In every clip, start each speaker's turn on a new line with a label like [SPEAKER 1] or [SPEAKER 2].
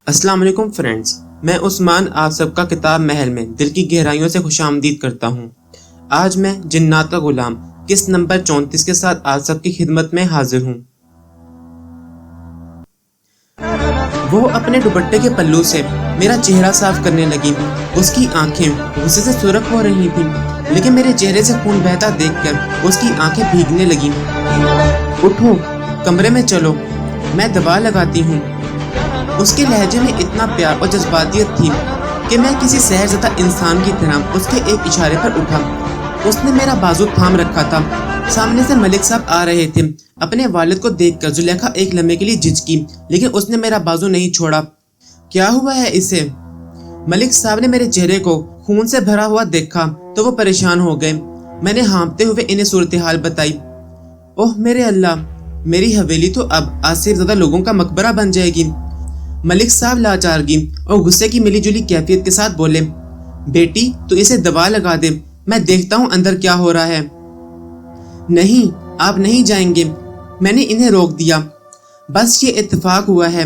[SPEAKER 1] السلام علیکم فرینڈز، میں عثمان آپ سب کا کتاب محل میں دل کی گہرائیوں سے خوش آمدید کرتا ہوں۔ آج میں جنات کا غلام قسط نمبر 34 کے ساتھ آپ سب کی خدمت میں حاضر ہوں۔ وہ اپنے دوپٹے کے پلو سے میرا چہرہ صاف کرنے لگی۔ اس کی آنکھیں غصے سے سرخ ہو رہی تھیں، لیکن میرے چہرے سے خون بہتا دیکھ کر اس کی آنکھیں بھیگنے لگیں۔ اٹھو، کمرے میں چلو، میں دوا لگاتی ہوں۔ اس کے لہجے میں اتنا پیار اور جذباتیت تھی کہ میں کسی سحر زدہ انسان کی طرح اس کے ایک اشارے پر اٹھا۔ اس نے میرا بازو تھام رکھا تھا۔ سامنے سے ملک صاحب آ رہے تھے۔ اپنے والد کو دیکھ کر زلیخا ایک لمحے کے لیے جھجکی، لیکن اس نے میرا بازو نہیں چھوڑا۔ کیا ہوا ہے اسے؟ ملک صاحب نے میرے چہرے کو خون سے بھرا ہوا دیکھا تو وہ پریشان ہو گئے۔ میں نے ہانپتے ہوئے انہیں صورتحال بتائی۔ اوہ میرے اللہ، میری حویلی تو اب آصف زدہ لوگوں کا مقبرہ بن جائے گی۔ ملک صاحب لاچارگی اور غصے کی ملی جلی کیفیت کے ساتھ بولے، بیٹی تو اسے دوا لگا دے، میں دیکھتا ہوں اندر کیا ہو رہا ہے۔ نہیں، آپ نہیں جائیں گے، میں نے انہیں روک دیا۔ بس یہ اتفاق ہوا ہے۔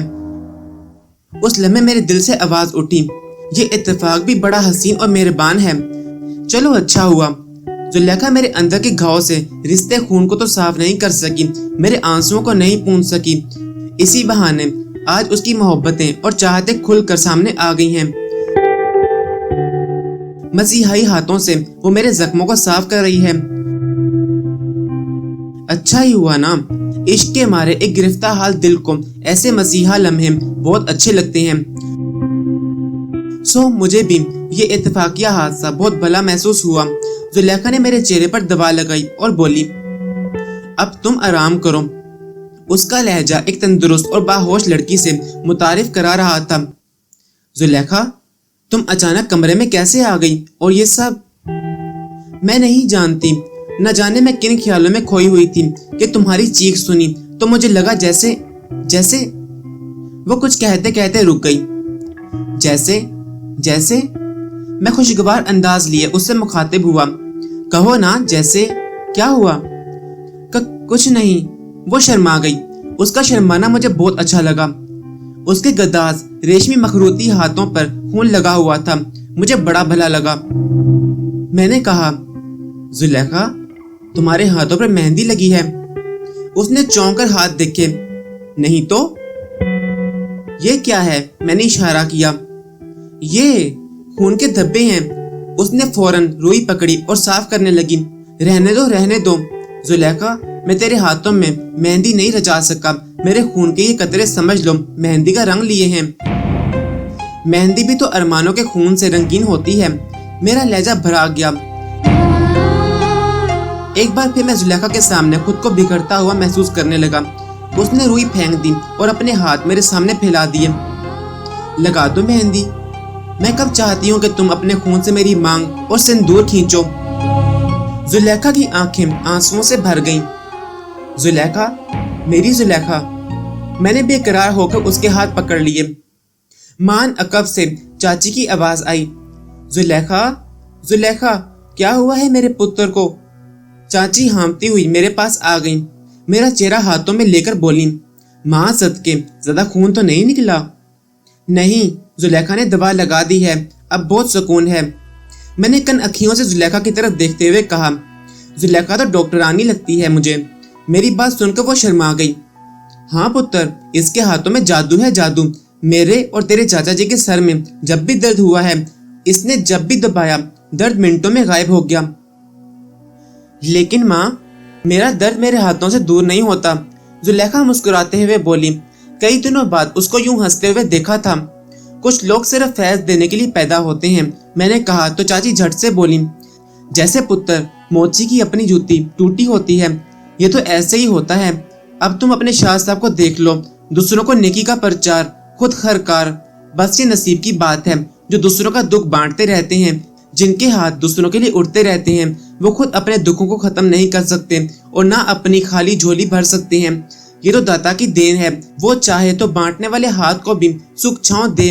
[SPEAKER 1] اس لمحے میرے دل سے آواز اٹھی، یہ اتفاق بھی بڑا حسین اور مہربان ہے۔ چلو اچھا ہوا۔ زلیخا میرے اندر کے گھاؤ سے رشتے خون کو تو صاف نہیں کر سکی، میرے آنسوؤں کو نہیں پونچھ سکی۔ اسی بہانے آج اس کی محبتیں اور چاہتیں کھل کر سامنے آ گئی ہیں۔ مسیحائی ہاتھوں سے وہ میرے زخموں کو صاف کر رہی ہے۔ اچھا ہی ہوا نا، عشق کے مارے ایک گرفتہ حال دل کو ایسے مسیحا لمحے بہت اچھے لگتے ہیں۔ مجھے بھی یہ اتفاقیہ حادثہ بہت بھلا محسوس ہوا۔ زلیخا نے میرے چہرے پر دوا لگائی اور بولی، اب تم آرام کرو۔ اس کا لہجہ ایک تندرست اور باہوش لڑکی سے متعارف کرا رہا تھا۔ زلیخا، تم اچانک کمرے میں کیسے آ گئی اور یہ سب؟ میں نہیں جانتی، نہ جانے میں کن خیالوں میں کھوئی ہوئی تھی کہ تمہاری چیخ سنی تو مجھے لگا جیسے وہ کچھ کہتے کہتے رک گئی۔ جیسے میں خوشگوار انداز لیے اس سے مخاطب ہوا۔ کہو نا، جیسے کیا ہوا؟ کچھ نہیں، وہ شرما گئی۔ اس کا شرمانا مجھے بہت اچھا لگا۔ اس کے گداز ریشمی مخروطی ہاتھوں پر خون لگا ہوا تھا، مجھے بڑا بھلا لگا۔ میں نے کہا، زلیخا، تمہارے ہاتھوں پر مہندی لگی ہے۔ اس نے چونک کر ہاتھ دیکھے۔ نہیں تو؟ یہ کیا ہے؟ میں نے اشارہ کیا۔ یہ خون کے دھبے ہیں۔ اس نے فوراً روئی پکڑی اور صاف کرنے لگی۔ رہنے دو زلیخا، میں تیرے ہاتھوں میں مہندی نہیں رچا سکا۔ میرے خون کے یہ قطرے سمجھ لو مہندی کا رنگ لیے ہیں۔ مہندی بھی تو ارمانوں کے خون سے رنگین ہوتی ہے۔ میرا لہجہ بھرا گیا۔ ایک بار پھر میں زلیخا کے سامنے خود کو بکھرتا ہوا محسوس کرنے لگا۔ اس نے روئی پھینک دی اور اپنے ہاتھ میرے سامنے پھیلا دیے۔ لگا دو مہندی، میں کب چاہتی ہوں کہ تم اپنے خون سے میری مانگ اور سندور کھینچو۔ زلیخا کی آنکھیں آنسوؤں سے بھر گئیں۔ زلیخا، میری زلیخا، میں نے بے قرار ہو کر اس کے ہاتھ پکڑ لیے۔ مان عقب سے چاچی کی آواز آئی، زلیخا، کیا ہوا ہے میرے پتر کو؟ چاچی ہانپتی ہوئی میرے پاس آ گئی، میرا چہرہ ہاتھوں میں لے کر بولی، ماں صدقے، زیادہ خون تو نہیں نکلا؟ نہیں، زلیخا نے دوا لگا دی ہے، اب بہت سکون ہے۔ میں نے کن اکھیوں سے زلیخا کی طرف دیکھتے ہوئے کہا، زلیخا تو ڈاکٹرانی لگتی ہے مجھے۔ میری بات سن کر وہ شرما گئی۔ ہاں پتر، اس کے ہاتھوں میں جادو ہے، جادو۔ میرے اور تیرے چاچا جی کے سر میں جب بھی درد ہوا ہے، اس نے جب بھی دبایا، درد منٹوں میں غائب ہو گیا۔ لیکن ماں، میرا درد میرے ہاتھوں سے دور نہیں ہوتا، زلیخا مسکراتے ہوئے بولی۔ کئی دنوں بعد اس کو یوں ہنستے ہوئے دیکھا تھا۔ کچھ لوگ صرف فیض دینے کے لیے پیدا ہوتے ہیں، میں نے کہا تو چاچی جھٹ سے بولی، جیسے پتر موچی کی اپنی جوتی ٹوٹی ہوتی ہے، یہ تو ایسے ہی ہوتا ہے۔ اب تم اپنے شاہ صاحب کو دیکھ لو، دوسروں کو نیکی کا پرچار، خود خرکار۔ بس یہ نصیب کی بات ہے، جو دوسروں کا دکھ بانٹتے رہتے ہیں، جن کے ہاتھ دوسروں کے لیے اٹھتے رہتے ہیں، وہ خود اپنے دکھوں کو ختم نہیں کر سکتے اور نہ اپنی خالی جھولی بھر سکتے ہیں۔ یہ تو داتا کی دین ہے، وہ چاہے تو بانٹنے والے ہاتھ کو بھی سکھ چھاؤں دے،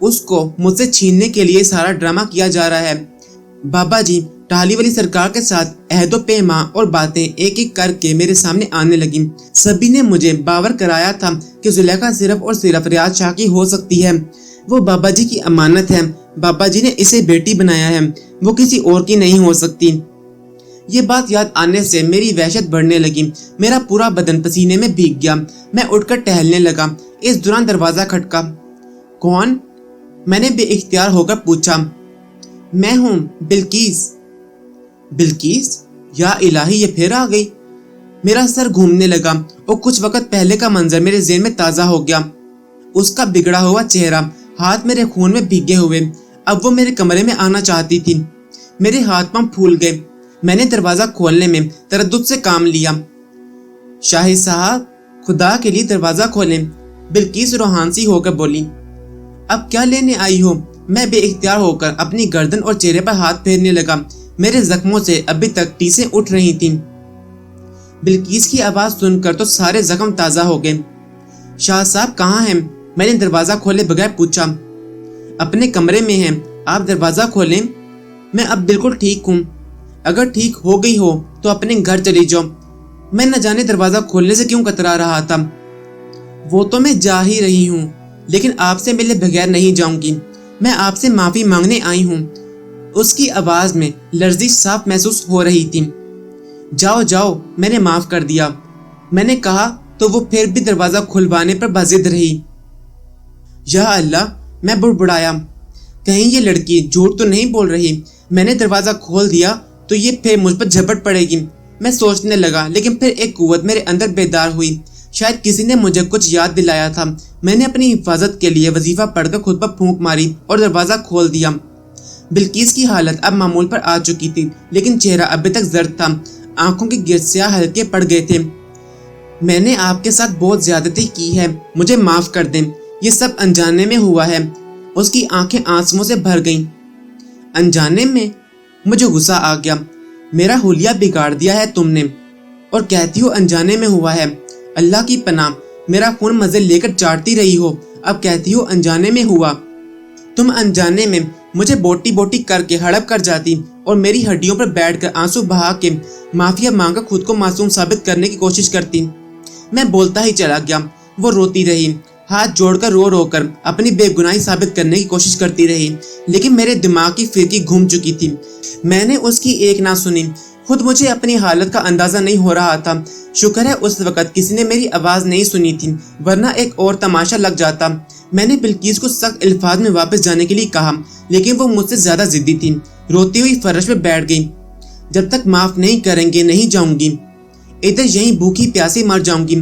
[SPEAKER 1] اس کو مجھ سے چھیننے کے لیے سارا ڈرامہ کیا جا رہا ہے۔ بابا جی ٹالی والی سرکار کے ساتھ عہد و پیما اور باتیں ایک ایک کر کے میرے سامنے آنے لگیں۔ سبھی نے مجھے باور کرایا تھا کہ زلیخا صرف اور صرف ریاض شاہ کی ہو سکتی ہے، وہ بابا جی کی امانت ہے، بابا جی نے اسے بیٹی بنایا ہے، وہ کسی اور کی نہیں ہو سکتی۔ یہ بات یاد آنے سے میری وحشت بڑھنے لگی، میرا پورا بدن پسینے میں بھیگ گیا، میں اٹھ کر ٹہلنے لگا۔ اس دوران دروازہ کھٹکا۔ کون؟ میں نے بے اختیار ہو کر پوچھا۔ میں ہوں، بلقیس۔ بلقیس؟ یا الہی، یہ پھر آ گئی۔ میرا سر گھومنے لگا اور کچھ وقت پہلے کا منظر میرے ذہن میں تازہ ہو گیا۔ اس کا بگڑا ہوا چہرہ، ہاتھ میرے خون میں بھیگے ہوئے، اب وہ میرے کمرے میں آنا چاہتی تھی۔ میرے ہاتھ پاؤں پھول گئے، میں نے دروازہ کھولنے میں تردد سے کام لیا۔ شاہد صاحب، خدا کے لیے دروازہ کھولیں، بلقیس روحان سی ہو کر بولی۔ اب کیا لینے آئی ہو؟ میں بے اختیار ہو کر اپنی گردن اور چہرے پر ہاتھ پھیرنے لگا، میرے زخموں سے ابھی تک ٹیسیں اٹھ رہی تھیں۔ بلقیس کی آواز سن کر تو سارے زخم تازہ ہو گئے۔ شاہ صاحب کہاں ہیں؟ میں نے دروازہ کھولے بغیر پوچھا۔ اپنے کمرے میں ہیں، آپ دروازہ کھولیں۔ میں اب بالکل ٹھیک ہوں۔ اگر ٹھیک ہو گئی ہو تو اپنے گھر چلی جاؤ۔ میں نہ جانے دروازہ کھولنے سے کیوں کترا رہا تھا۔ وہ تو میں جا ہی رہی ہوں، لیکن آپ سے ملے بغیر نہیں جاؤں گی، میں آپ سے معافی مانگنے آئی ہوں۔ اس کی آواز میں لرزش صاف محسوس ہو رہی تھی۔ جاؤ جاؤ، میں نے معاف کر دیا، میں نے کہا تو وہ پھر بھی دروازہ کھلوانے پر بضد رہی۔ یا اللہ، میں بڑبڑایا، کہیں یہ لڑکی جھوٹ تو نہیں بول رہی، میں نے دروازہ کھول دیا تو یہ پھر مجھ پر جھپٹ پڑے گی۔ میں سوچنے لگا، لیکن پھر ایک قوت میرے اندر بیدار ہوئی، شاید کسی نے مجھے کچھ یاد دلایا تھا۔ میں نے اپنی حفاظت کے لیے وظیفہ پڑھ کر خود پر پھونک ماری اور دروازہ کھول دیا۔ بلقیس کی حالت اب معمول پر آ چکی تھی، لیکن چہرہ ابھی تک زرد تھا، آنکھوں کے گرد سیاہ حلقے پڑ گئے تھے۔ میں نے آپ کے ساتھ بہت زیادتی کی ہے، مجھے معاف کر دیں، یہ سب انجانے میں ہوا ہے۔ اس کی آنکھیں آنسوؤں سے بھر گئیں۔ انجانے میں؟ مجھے غصہ آ گیا۔ میرا حلیہ بگاڑ دیا ہے تم نے، اور کہتی ہو انجانے میں ہوا ہے۔ اللہ کی پناہ، میرا خون مزے لے کر چاٹتی رہی ہو، اب کہتی ہو انجانے میں ہوا۔ تم انجانے میں مجھے بوٹی بوٹی کر کے ہڑپ کر جاتی اور میری ہڈیوں پر بیٹھ کر آنسو بہا کے معافیا مانگ کر خود کو معصوم ثابت کرنے کی کوشش کرتی۔ میں بولتا ہی چلا گیا، وہ روتی رہی، ہاتھ جوڑ کر رو رو کر اپنی بے گناہی ثابت کرنے کی کوشش کرتی رہی، لیکن میرے دماغ کی فرقی گھوم چکی تھی۔ میں نے اس کی ایک نہ سنی، خود مجھے اپنی حالت کا اندازہ نہیں ہو رہا تھا۔ شکر ہے اس وقت کسی نے میری آواز نہیں سنی تھی، ورنہ ایک اور تماشا لگ جاتا۔ میں نے بلقیس کو سخت الفاظ میں واپس جانے کے لیے کہا، لیکن وہ مجھ سے زیادہ ضدی تھی، روتی ہوئی فرش پہ بیٹھ گئی۔ جب تک معاف نہیں کریں گے نہیں جاؤں گی، ادھر یہیں بھوکی پیاسی مر جاؤں گی۔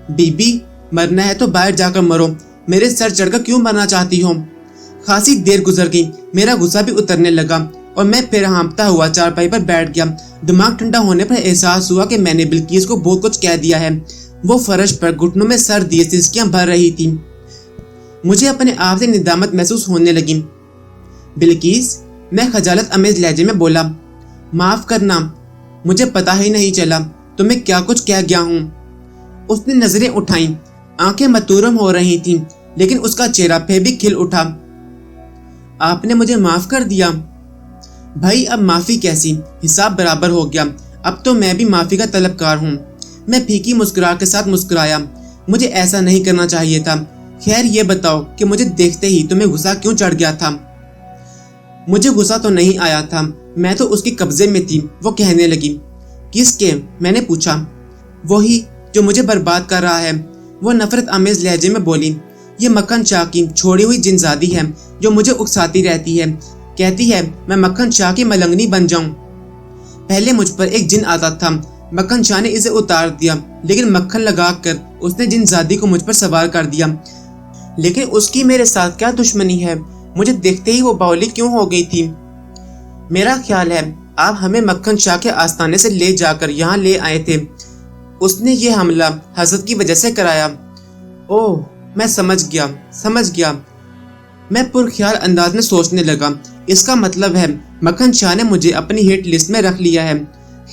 [SPEAKER 1] بی بی، مرنا ہے تو باہر جا کر مرو، میرے سر چڑھ کر کیوں مرنا چاہتی ہو؟ خاصی دیر گزر گئی، میرا غصہ بھی اترنے لگا اور میں پھر ہانپتا ہوا چارپائی پر بیٹھ گیا۔ دماغ ٹھنڈا ہونے پر احساس ہوا کہ میں نے بلقیس کو بہت کچھ کہہ دیا ہے۔ وہ فرش پر گھٹنوں میں سر دیے سسکیاں بھر رہی تھی۔ مجھے اپنے آپ سے ندامت محسوس ہونے لگی۔ بلقیس، میں خجالت امیز لہجے میں بولا، معاف کرنا، مجھے پتا ہی نہیں چلا تمہیں کیا کچھ کہہ گیا ہوں۔ اس نے نظریں اٹھائیں، آنکھیں متورم ہو رہی تھیں، لیکن اس کا چہرہ پھر بھی کھل اٹھا۔ آپ نے مجھے معاف کر دیا؟ بھائی اب معافی کیسی، حساب برابر ہو گیا، اب تو میں بھی معافی کا طلبکار ہوں۔ میں پھیکی مسکراہٹ کے ساتھ مسکرایا، مجھے ایسا نہیں کرنا چاہیے تھا۔ خیر یہ بتاؤ کہ مجھے دیکھتے ہی تمہیں غصہ کیوں چڑھ گیا تھا؟ مجھے غصہ تو نہیں آیا تھا، میں تو اس کے قبضے میں تھی۔ وہ کہنے لگی، کس کے؟ میں نے پوچھا۔ وہی جو مجھے برباد کر رہا ہے، وہ نفرت آمیز لہجے میں بولی۔ یہ مکھن شاہ کی چھوڑی ہوئی جنزادی ہے جو مجھے اکساتی رہتی ہے، کہتی ہے میں مکھن شاہ کی ملنگنی بن جاؤں۔ پہلے مجھ پر ایک جن آتا تھا، مکھن شاہ نے اسے اتار دیا، لیکن مکھن لگا کر اس نے جنزادی کو مجھ پر سوار کر دیا۔ لیکن اس کی میرے ساتھ کیا دشمنی ہے؟ مجھے دیکھتے ہی وہ باولی کیوں ہو گئی تھی؟ میرا خیال ہے آپ ہمیں مکھن شاہ کے آستانے سے لے جا کر یہاں لے آئے تھے، اس نے یہ حملہ حسد کی وجہ سے کرایا۔ اوہ، میں سمجھ گیا۔ میں پرخیال انداز میں سوچنے لگا، اس کا مطلب ہے مکھن شاہ نے مجھے اپنی ہٹ لسٹ میں رکھ لیا ہے۔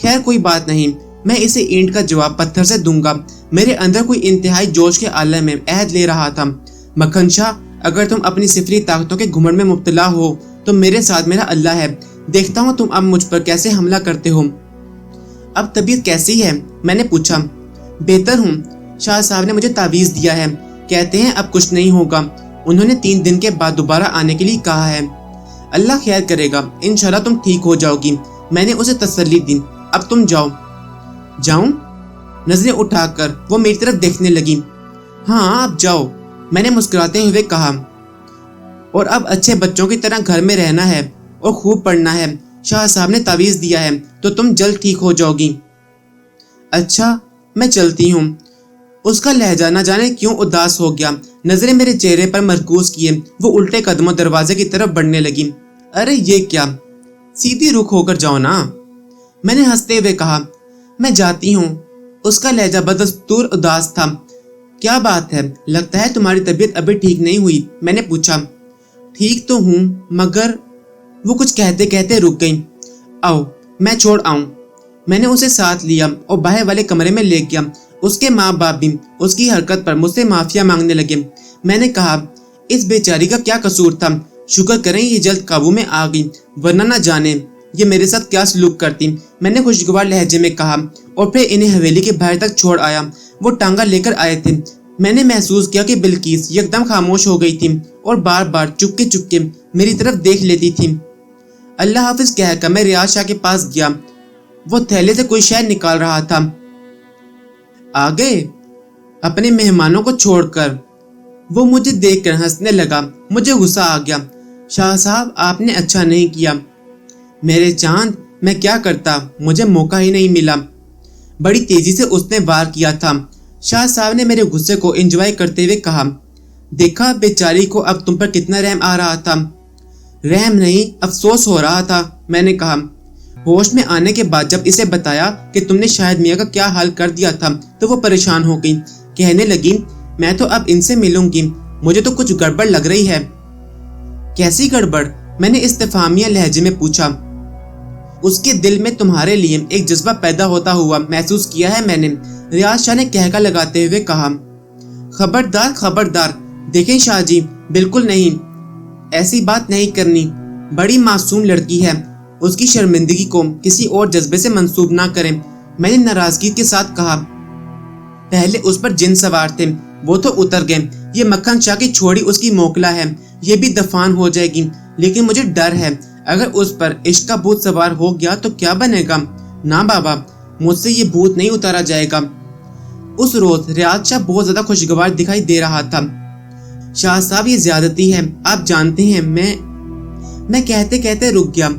[SPEAKER 1] خیر کوئی بات نہیں، میں اسے اینٹ کا جواب پتھر سے دوں گا۔ میرے اندر کوئی انتہائی جوش کے عالم میں عہد لے رہا تھا، مکھن شاہ اگر تم اپنی صفری طاقتوں کے گھمنڈ میں مبتلا ہو تو میرے ساتھ میرا اللہ ہے، دیکھتا ہوں تم اب مجھ پر کیسے حملہ کرتے ہو۔ اب طبیعت کیسی ہے؟ میں نے پوچھا۔ بہتر ہوں، شاہ صاحب نے مجھے تعویذ دیا ہے، کہتے ہیں اب کچھ نہیں ہوگا، انہوں نے 3 دن کے بعد دوبارہ آنے کے لیے کہا ہے۔ اللہ خیر کرے گا، انشاءاللہ تم ٹھیک ہو جاؤ گی، میں نے اسے تسلی دی۔ اب تم جاؤ۔ جاؤں؟ نظریں اٹھا کر وہ میری طرف دیکھنے لگی۔ ہاں اب جاؤ، میں نے مسکراتے ہوئے کہا، اور اب اچھے بچوں کی طرح گھر میں رہنا ہے اور خوب پڑھنا ہے، شاہ صاحب نے تعویذ دیا ہے تو تم جلد ٹھیک ہو جاؤ گی۔ اچھا میں چلتی ہوں۔ اس کا لہجہ نہ جانے کیوں اداس ہو گیا، نظریں میرے چہرے پر مرکوز کیے وہ الٹے قدموں دروازے کی طرف بڑھنے لگی۔ ارے یہ کیا، سیدھی رخ ہو کر جاؤ نا، میں نے ہنستے ہوئے کہا۔ میں جاتی ہوں۔ اس کا لہجہ بدستور اداس تھا۔ کیا بات ہے، لگتا ہے تمہاری طبیعت ابھی ٹھیک نہیں ہوئی، میں نے پوچھا۔ ٹھیک تو ہوں مگر، وہ کچھ کہتے کہتے رک گئی۔ آؤ میں چھوڑ آؤں، میں نے اسے ساتھ لیا اور باہر والے کمرے میں لے گیا۔ اس کے ماں باپ بھی اس کی حرکت پر مجھ سے معافیا مانگنے لگے۔ میں نے کہا، اس بیچاری کا کیا قصور تھا، شکر کریں یہ جلد قابو میں آ گئی، ورنہ نہ جانے یہ میرے ساتھ کیا سلوک کرتی، میں نے خوشگوار لہجے میں کہا، اور پھر انہیں حویلی کے باہر تک چھوڑ آیا۔ وہ ٹانگا لے کر آئے تھے۔ میں نے محسوس کیا کہ بلقیس یکدم خاموش ہو گئی تھی اور بار بار چپکے چپکے میری طرف دیکھ لیتی تھی۔ اللہ حافظ کہہ کر میں ریاض شاہ کے پاس گیا، وہ تھیلے سے کوئی شے نکال رہا تھا۔ آگے اپنے مہمانوں کو چھوڑ کر وہ مجھے دیکھ کر ہنسنے لگا۔ مجھے غصہ آ گیا۔ شاہ صاحب آپ نے اچھا نہیں کیا۔ میرے چاند میں کیا کرتا، مجھے موقع ہی نہیں ملا۔ بڑی تیزی سے اس نے وار کیا تھا۔ شاہ صاحب نے میرے غصے کو انجوائے کرتے ہوئے کہا، دیکھا بیچاری کو اب تم پر کتنا رحم آ رہا تھا۔ رحم نہیں افسوس ہو رہا تھا، میں نے کہا۔ ہوش میں آنے کے بعد جب اسے بتایا کہ تم نے شاہد میاں کا کیا حال کر دیا تھا تو وہ پریشان ہو گئی، کہنے لگی، میں تو اب ان سے ملوں گی، مجھے تو کچھ گڑبڑ لگ رہی ہے۔ کیسی گڑبڑ، میں نے استفہامیہ لہجے میں پوچھا۔ اس کے دل میں تمہارے لیے ایک جذبہ پیدا ہوتا ہوا محسوس کیا ہے میں نے، ریاض شاہ نے کہکا لگاتے ہوئے کہا۔ خبردار خبردار، دیکھیں شاہ جی، بالکل نہیں، ایسی بات نہیں کرنی، بڑی معصوم لڑکی ہے، اس کی شرمندگی کو کسی اور جذبے سے منسوب نہ کریں، میں نے ناراضگی کے ساتھ کہا۔ پہلے اس پر جن سوار تھے، وہ تو اتر گئے، یہ مکھن شاہ کی چھوڑی اس کی موکلا ہے، یہ بھی دفان ہو جائے گی، لیکن مجھے ڈر ہے اگر اس پر عشق کا بھوت سوار ہو گیا تو کیا بنے گا۔ نہ بابا، مجھ سے یہ بھوت نہیں اتارا جائے گا۔ اس روز ریاض شاہ بہت زیادہ خوشگوار دکھائی دے رہا تھا۔ شاہ صاحب یہ زیادتی ہے، آپ جانتے ہیں، میں کہتے کہتے رک گیا۔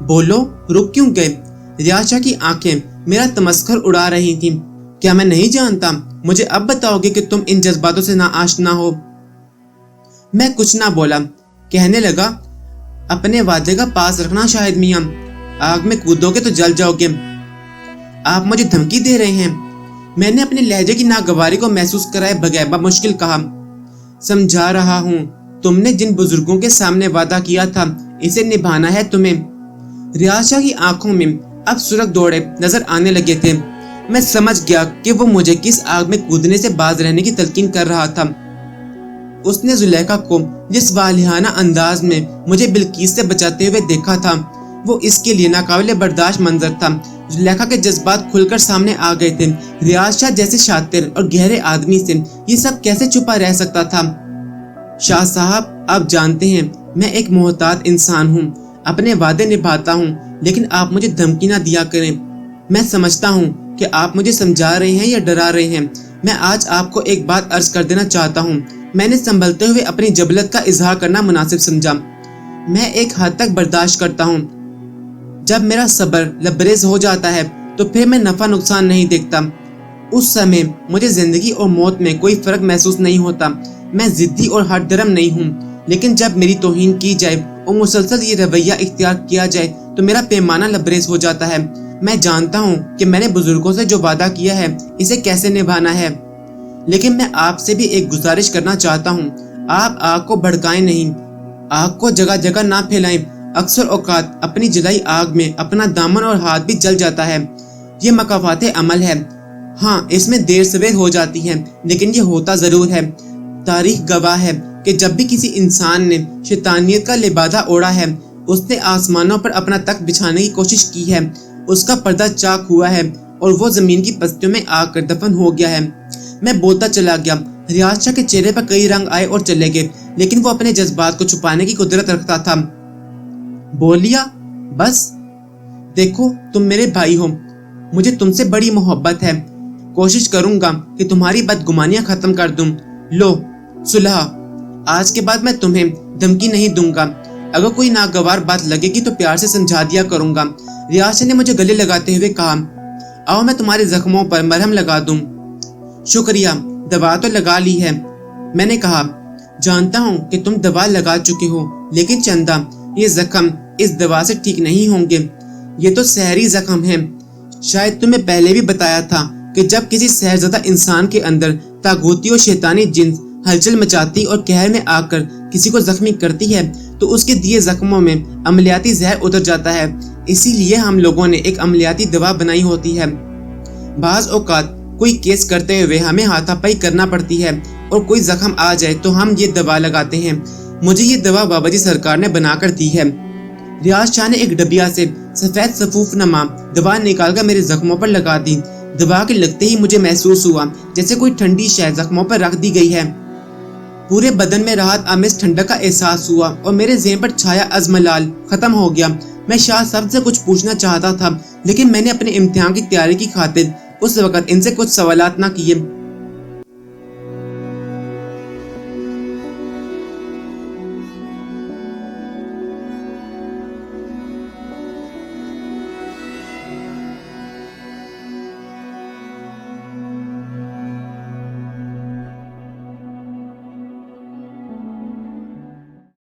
[SPEAKER 1] بولو، رک کیوں گئے؟ ریاض شاہ کی آنکھیں میرا تمسخر اڑا رہی تھیں۔ کیا میں نہیں جانتا؟ مجھے اب بتاؤ گے کہ تم ان جذباتوں سے نا آشنا ہو؟ میں کچھ نہ بولا، کہنے لگا، اپنے وعدے کا پاس رکھنا شاہد میاں، آگ میں کودو گے تو جل جاؤ گے۔ آپ مجھے دھمکی دے رہے ہیں؟ میں نے اپنے لہجے کی ناگواری کو محسوس کرائے بغیر بمشکل کہا، سمجھا رہا ہوں، تم نے جن بزرگوں کے سامنے وعدہ کیا تھا اسے نبھانا ہے تمہیں۔ ریاض شاہ کی آنکھوں میں اب سرخ دوڑے نظر آنے لگے تھے۔ میں سمجھ گیا کہ وہ مجھے کس آگ میں کودنے سے باز رہنے کی تلقین کر رہا تھا۔ اس نے زلیخا کو جس والہانہ انداز میں مجھے بلقیس سے بچاتے ہوئے دیکھا تھا وہ اس کے لیے ناقابل برداشت منظر تھا۔ زلیخا کے جذبات کھل کر سامنے آ گئے تھے۔ ریاض شاہ جیسے شاطر اور گہرے آدمی سے یہ سب کیسے چھپا رہ سکتا تھا؟ شاہ صاحب، آپ جانتے ہیں میں ایک محتاط انسان ہوں، اپنے وعدے نبھاتا ہوں، لیکن آپ مجھے دھمکی نہ دیا کریں۔ میں سمجھتا ہوں کہ آپ مجھے سمجھا رہے ہیں یا ڈرا رہے ہیں۔ میں آج آپ کو ایک بات عرض کر دینا چاہتا ہوں۔ میں نے سنبھلتے ہوئے اپنی جبلت کا اظہار کرنا مناسب سمجھا۔ میں ایک حد تک برداشت کرتا ہوں، جب میرا صبر لبریز ہو جاتا ہے تو پھر میں نفع نقصان نہیں دیکھتا۔ اس سمے مجھے زندگی اور موت میں کوئی فرق محسوس نہیں ہوتا۔ میں ضدی اور ہٹ درم نہیں ہوں، لیکن جب میری توہین کی جائے اور مسلسل یہ رویہ اختیار کیا جائے تو میرا پیمانہ لبریز ہو جاتا ہے۔ میں جانتا ہوں کہ میں نے بزرگوں سے جو وعدہ کیا ہے اسے کیسے نبھانا ہے، لیکن میں آپ سے بھی ایک گزارش کرنا چاہتا ہوں، آپ آگ کو بھڑکائیں نہیں، آگ کو جگہ جگہ نہ پھیلائیں۔ اکثر اوقات اپنی جلائی آگ میں اپنا دامن اور ہاتھ بھی جل جاتا ہے۔ یہ مکافات عمل ہے، ہاں اس میں دیر سویر ہو جاتی ہے، لیکن یہ ہوتا ضرور ہے۔ تاریخ گواہ ہے، کہ جب بھی کسی انسان نے شیطانیت کا لبادہ اوڑھا ہے، اس نے آسمانوں پر اپنا تخت بچھانے کی کوشش کی ہے، اس کا پردہ چاک ہوا ہے اور وہ زمین کی پستیوں میں آ کر دفن ہو گیا ہے۔ میں بولتا چلا گیا۔ ریاض شاہ کے چہرے پر کئی رنگ آئے اور چلے گئے، لیکن وہ اپنے جذبات کو چھپانے کی قدرت رکھتا تھا۔ بولیا، بس دیکھو، تم میرے بھائی ہو، مجھے تم سے بڑی محبت ہے، کوشش کروں گا کہ تمہاری بدگمانیاں ختم کر دوں۔ لو، صلح، آج کے بعد میں تمہیں دھمکی نہیں دوں گا، اگر کوئی ناگوار بات لگے گی تو پیار سے سمجھا دیا کروں گا۔ ریاض شاہ نے مجھے گلے لگاتے ہوئے کہا، آؤ میں تمہارے زخموں پر مرہم لگا دوں۔ شکریہ، دوا تو لگا لی ہے، میں نے کہا۔ جانتا ہوں کہ تم دوا لگا چکے ہو، لیکن چندا، یہ زخم اس دوا سے ٹھیک نہیں ہوں گے، یہ تو سحری زخم ہیں۔ شاید تمہیں پہلے بھی بتایا تھا کہ جب کسی سحر زدہ انسان کے اندر طاغوتی اور شیطانی جنس ہلچل مچاتی اور قہر میں آ کر کسی کو زخمی کرتی ہے تو اس کے دیے زخموں میں عملیاتی زہر اتر جاتا ہے، اسی لیے ہم لوگوں نے ایک عملیاتی دوا بنائی ہوتی ہے۔ بعض اوقات کوئی کیس کرتے ہوئے ہمیں ہاتھا پائی کرنا پڑتی ہے اور کوئی زخم آ جائے تو ہم یہ دوا لگاتے ہیں۔ مجھے یہ دوا بابا جی سرکار نے بنا کر دی ہے۔ ریاض شاہ نے ایک ڈبیا سے سفید صفوف نما دوا نکال کر میرے زخموں پر لگا دی۔ دوا کے لگتے ہی مجھے محسوس ہوا جیسے کوئی ٹھنڈی شے زخموں پر رکھ دی گئی ہے۔ پورے بدن میں راحت آمیز ٹھنڈک کا احساس ہوا اور میرے ذہن پر چھایا عزم لال ختم ہو گیا۔ میں شاہ صاحب سے کچھ پوچھنا چاہتا تھا، لیکن میں نے اپنے امتحان کی تیاری کی خاطر اس وقت ان سے کچھ سوالات نہ کیے۔